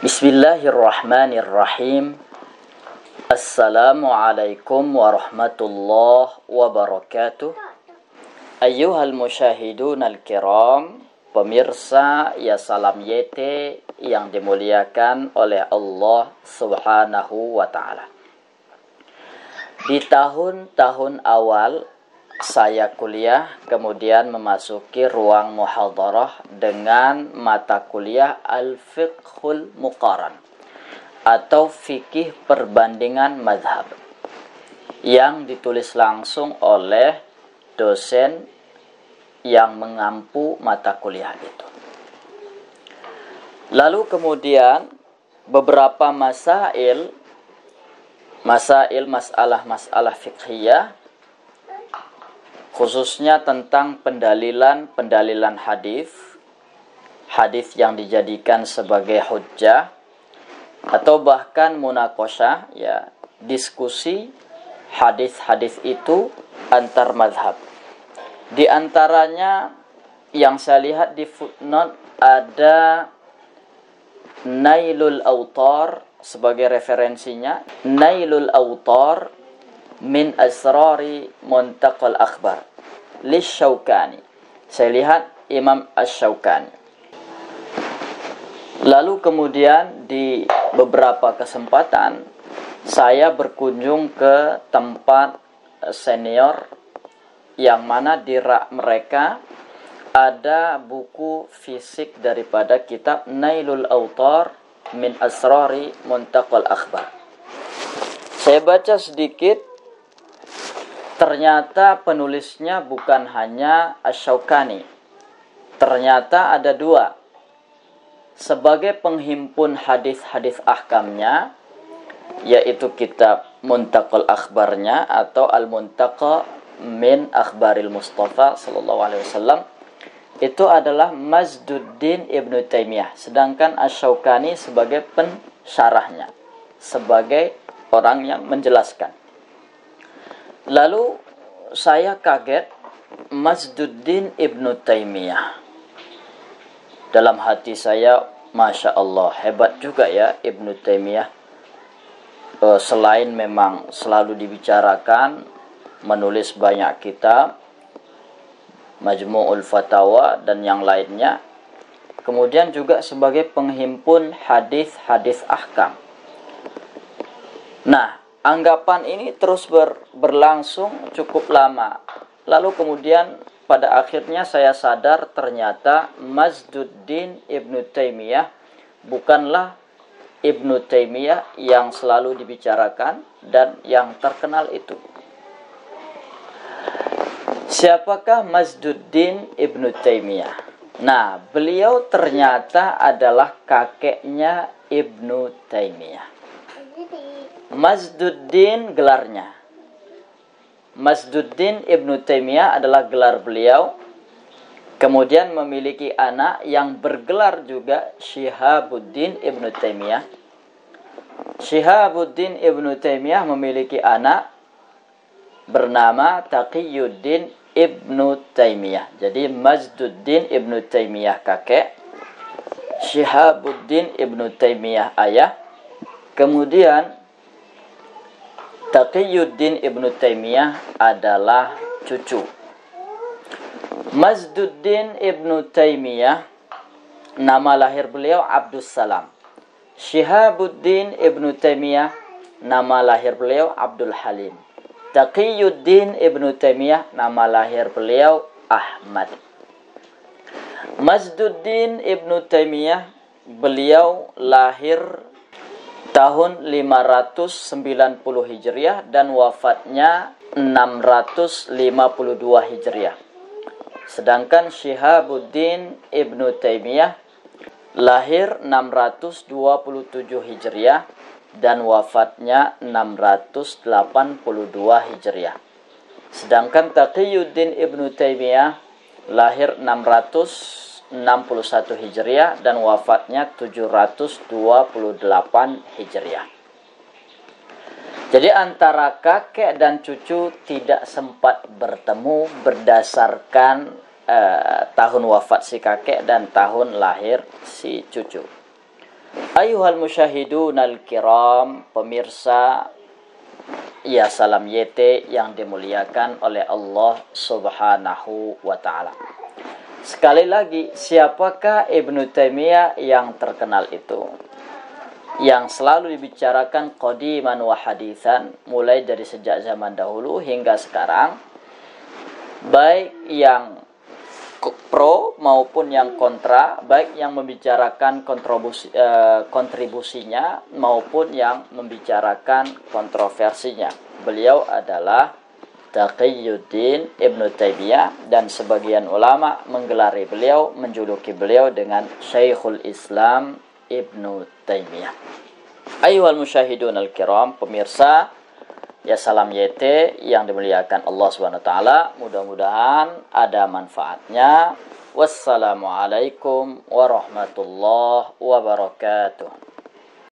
Bismillahirrahmanirrahim. Assalamualaikum warahmatullahi wabarakatuh. Ayyuhal musyahidun al-kiram, pemirsa ya salam YT yang dimuliakan oleh Allah Subhanahu wa ta'ala. Di tahun-tahun awal saya kuliah, kemudian memasuki ruang muhadarah dengan mata kuliah Al-Fiqhul Muqaran atau fikih perbandingan mazhab yang ditulis langsung oleh dosen yang mengampu mata kuliah itu. Lalu kemudian beberapa masalah fiqhiyah, khususnya tentang pendalilan hadis yang dijadikan sebagai hujjah atau bahkan munaqasyah, ya, diskusi hadis-hadis itu antar mazhab. Di antaranya yang saya lihat di footnote ada Nailul Autar sebagai referensinya, Nailul Autar min asrari muntaqal akhbar Lisyaukani. Saya lihat Imam Asy-Syaukani. Lalu kemudian di beberapa kesempatan saya berkunjung ke tempat senior yang mana di rak mereka ada buku fisik daripada kitab Nailul Autar min asrari muntaqal akhbar. Saya baca sedikit. Ternyata penulisnya bukan hanya Asy-Syaukani. Ternyata ada dua. Sebagai penghimpun hadis-hadis ahkamnya, yaitu kitab Muntaqal Akhbarnya atau Al-Muntaqa min Akhbaril Mustafa sallallahu alaihi wasallam, itu adalah Mazduddin Ibnu Taimiyah. Sedangkan Asy-Syaukani sebagai pensyarahnya, sebagai orang yang menjelaskan. Lalu saya kaget, Mazduddin Ibnu Taimiyah. Dalam hati saya, Masya Allah, hebat juga ya Ibnu Taimiyah. Selain memang selalu dibicarakan, menulis banyak kitab, Majmu'ul Fatawa dan yang lainnya, kemudian juga sebagai penghimpun hadis-hadis ahkam. Nah, anggapan ini terus berlangsung cukup lama. Lalu kemudian pada akhirnya saya sadar ternyata Mazduddin Ibnu Taimiyah bukanlah Ibnu Taimiyah yang selalu dibicarakan dan yang terkenal itu. Siapakah Mazduddin Ibnu Taimiyah? Nah, beliau ternyata adalah kakeknya Ibnu Taimiyah. Mazduddin gelarnya. Mazduddin Ibnu Taimiyah adalah gelar beliau. Kemudian memiliki anak yang bergelar juga Syihabuddin Ibnu Taimiyah. Syihabuddin Ibnu Taimiyah memiliki anak bernama Taqiyuddin Ibnu Taimiyah. Jadi Mazduddin Ibnu Taimiyah kakek, Syihabuddin Ibnu Taimiyah ayah. Kemudian Taqiyuddin Ibnu Taimiyah adalah cucu. Mazduddin Ibnu Taimiyah, nama lahir beliau Abdus Salam. Syihabuddin Ibnu Taimiyah, nama lahir beliau Abdul Halim. Taqiyuddin Ibnu Taimiyah, nama lahir beliau Ahmad. Mazduddin Ibnu Taimiyah, beliau lahir tahun 590 Hijriah dan wafatnya 652 Hijriah. Sedangkan Syihabuddin Ibnu Taimiyah lahir 627 Hijriah dan wafatnya 682 Hijriah. Sedangkan Taqiyuddin Ibnu Taimiyah lahir 661 Hijriah dan wafatnya 728 Hijriah. Jadi antara kakek dan cucu tidak sempat bertemu berdasarkan tahun wafat si kakek dan tahun lahir si cucu. Ayuhal musyahidunal kiram, pemirsa ya salam YT yang dimuliakan oleh Allah Subhanahu wa taala. Sekali lagi, siapakah Ibnu Taimiyah yang terkenal itu? Yang selalu dibicarakan qadiman wa haditsan, mulai dari sejak zaman dahulu hingga sekarang, baik yang pro maupun yang kontra, baik yang membicarakan kontribusinya maupun yang membicarakan kontroversinya. Beliau adalah Taqiyuddin Ibnu Taimiyah, dan sebagian ulama menggelari beliau, menjuluki beliau dengan Syekhul Islam Ibnu Taimiyah. Ayyuhal musyahidun al-kiram, pemirsa ya salam YT yang dimuliakan Allah Subhanahu wa taala, mudah-mudahan ada manfaatnya. Wassalamualaikum warahmatullahi wabarakatuh.